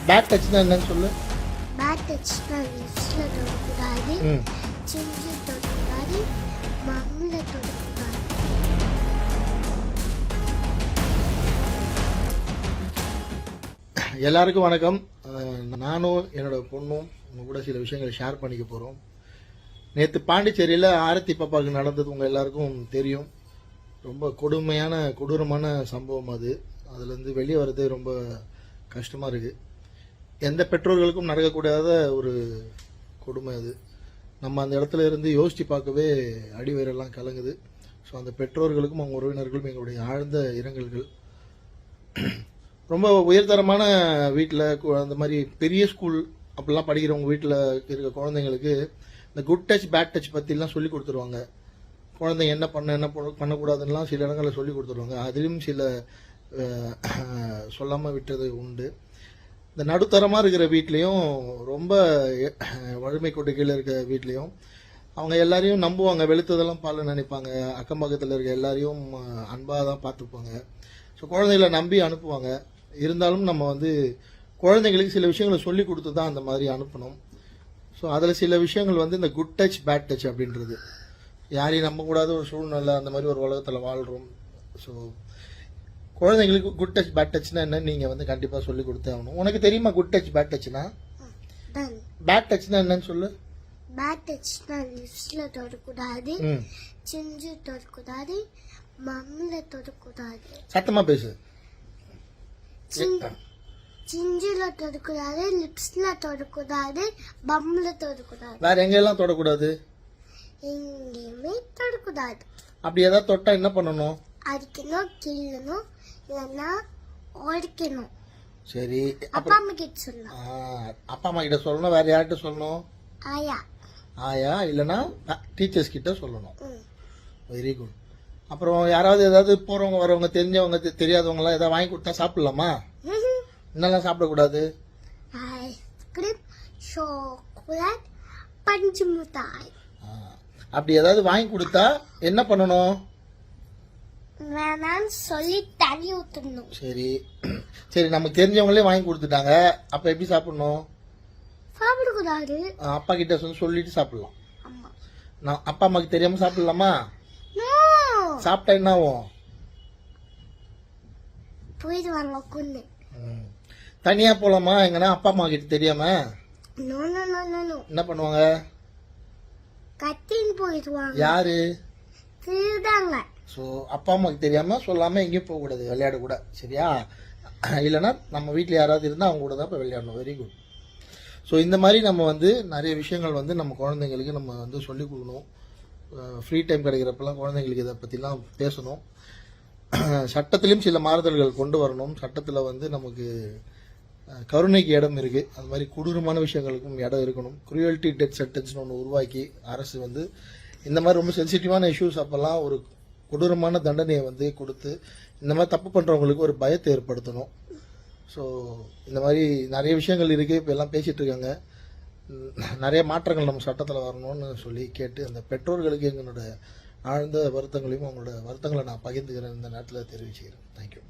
Bad டச்னா என்னன்னு சொல்லு. Bad டச்னா லிப்ஸ்ல தொடக்கூடாது, சிஞ்சு தொடக்கூடாது, மம்ல தொடக்கூடாது. எல்லாருக்கும் வணக்கம். நானும் என்னோட பொண்ணும் உங்க கூட சில விஷயங்களை ஷேர் பண்ணிக்க போறோம். நேற்று பாண்டிச்சேரியில் ஆரத்தி பாப்பாவுக்கு நடந்தது உங்க எல்லாருக்கும் தெரியும். ரொம்ப கொடூரமான சம்பவம் அது. அதுலேருந்து வெளியே வர்றது ரொம்ப கஷ்டமாக இருக்குது. எந்த பெற்றோர்களுக்கும் நடக்கக்கூடாத ஒரு கொடுமை அது. நம்ம அந்த இடத்துல இருந்து யோசித்து பார்க்கவே அடிவயிறெல்லாம் கலங்குது. ஸோ அந்த பெற்றோர்களுக்கும் அவங்க உறவினர்களும் எங்களுடைய ஆழ்ந்த இரங்கல்கள். ரொம்ப உயர்தரமான வீட்டில் அந்த மாதிரி பெரிய ஸ்கூல் அப்படிலாம் படிக்கிறவங்க வீட்டில் இருக்க குழந்தைங்களுக்கு இந்த குட் டச் பேட் டச் பற்றிலாம் சொல்லி கொடுத்துருவாங்க. குழந்தைங்க என்ன பண்ணக்கூடாதுன்னெலாம் சில இடங்களில் சொல்லி கொடுத்துருவாங்க. அதிலும் சில சொல்லாமல் விட்டது உண்டு. இந்த நடுத்தரமாக இருக்கிற வீட்லேயும் ரொம்ப வறுமை கோட்டு கீழே இருக்க வீட்லேயும் அவங்க எல்லாரையும் நம்புவாங்க. வெளுத்ததெல்லாம் பால் நினைப்பாங்க. அக்கம் பக்கத்தில் இருக்க எல்லாரையும் அன்பாக தான் பார்த்துப்பாங்க. ஸோ குழந்தைகளை நம்பி அனுப்புவாங்க. இருந்தாலும் நம்ம குழந்தைங்களுக்கு சில விஷயங்களை சொல்லி கொடுத்து தான் அந்த மாதிரி அனுப்பணும். ஸோ அதில் சில விஷயங்கள் இந்த குட் டச் பேட் டச் அப்படின்றது யாரையும் நம்பக்கூடாத ஒரு சூழ்நிலை, அந்த மாதிரி ஒரு உலகத்தில் வாழ்கிறோம். ஸோ குழந்தைங்களுக்கு குட் டச் பேட் டச்னா என்ன நீங்கள் கண்டிப்பாக சொல்லி கொடுத்தே ஆகணும். உனக்கு தெரியுமா குட் டச் பேட் டச்னா? பேட் டச்னா என்னன்னு சொல்லு. பேட் டச்னா லிப்ஸ்ல தொடக்கூடாது, சிஞ்சு தொடக்கூடாது, மம்ல தொடக்கூடாது. சத்தமா பேசு. சிஞ்சுல தொடக்கூடாது, லிப்ஸ்ல தொடக்கூடாது, பம்ல தொடக்கூடாது. வேற எங்கெல்லாம் தொடக்கூடாது? எங்கேயுமே தொடக்கூடாது. அப்படி ஏதாவது தொட்டா என்ன பண்ணணும்? அடிக்கணும், கிள்ளணும், இல்லைன்னா உடைக்கணும். சரி, அப்பா அம்மா கிட்ட சொல்லணும். அப்பா அம்மா கிட்ட சொல்லணும். வேற யார்கிட்ட சொல்லணும்? ஆயா இல்லைன்னா டீச்சர்ஸ் கிட்ட சொல்லணும். Very good. அப்புறம் யாராவது ஏதாவது போறவங்க வரவங்க தெரிஞ்சவங்க தெரியாதவங்க எல்லாம் ஏதாவது வாங்கி கொடுத்தா சாப்பிடலாமா? என்னெல்லாம் சாப்பிடக்கூடாது? ஐஸ்கிரீம், சாக்லேட், பஞ்சு மிட்டாய். அப்படி ஏதாவது வாங்கி கொடுத்தா என்ன பண்ணணும்? வேணான்னு சொல்லி தண்ணி ஊற்றணும். சரி, நமக்கு தெரிஞ்சவங்களே வாங்கி கொடுத்துட்டாங்க. அப்ப எப்படி சாப்பிடணும்? சாப்பிடக்கூடாது. அப்பா கிட்ட சொல்லிட்டு சாப்பிடலாம். நான் அப்பா அம்மாக்கு தெரியாம சாப்பிடலாமா? சாப்பிட்டா என்ன ஆகும்? போயிடுவாங்க கொண்டு. தனியா போலாமா எங்கன்னா அப்பா அம்மா கிட்ட தெரியாம? என்ன பண்ணுவாங்க? கத்தின்னு போயிடுவாங்க. யாரு? திருடாங்க. ஸோ அப்பா அம்மாக்கு தெரியாம சொல்லாம எங்கேயும் போக கூடாது, விளையாட கூட. சரியா? இல்லைன்னா நம்ம வீட்டில் யாராவது இருந்தால் அவங்க கூட தான் இப்போ விளையாடணும். Very good. ஸோ இந்த மாதிரி நம்ம நிறைய விஷயங்கள் நம்ம குழந்தைங்களுக்கு நம்ம சொல்லிக் கொடுக்கணும். ஃப்ரீ டைம் கிடைக்கிறப்பெல்லாம் குழந்தைங்களுக்கு இதை பற்றிலாம் பேசணும். சட்டத்திலையும் சில மாறுதல்கள் கொண்டு வரணும். சட்டத்தில் நமக்கு கருணைக்கு இடம் இருக்கு. அது மாதிரி கொடூரமான விஷயங்களுக்கும் இடம் இருக்கணும். குரூயல்டி டெத் சென்டென்ஸ்னு ஒன்று உருவாக்கி அரசு இந்த மாதிரி ரொம்ப சென்சிட்டிவான இஷ்யூஸ் அப்பெல்லாம் ஒரு கொடூரமான தண்டனையை கொடுத்து இந்த மாதிரி தப்பு பண்றவங்களுக்கு ஒரு பயத்தை ஏற்படுத்தணும். ஸோ இந்த மாதிரி நிறைய விஷயங்கள் இருக்கு. இப்போ எல்லாம் பேசிட்டு இருக்காங்க. நிறைய மாற்றங்கள் நம்ம சட்டத்தில் வரணும்னு சொல்லி கேட்டு அந்த பெற்றோர்களுக்கு எங்களோட ஆழ்ந்த வருத்தங்களையும் அவங்களோட வருத்தங்களை நான் பகிர்ந்துக்கிறேன் இந்த நேரத்தில் தெரிவிச்சுக்கிறேன். தேங்க்யூ.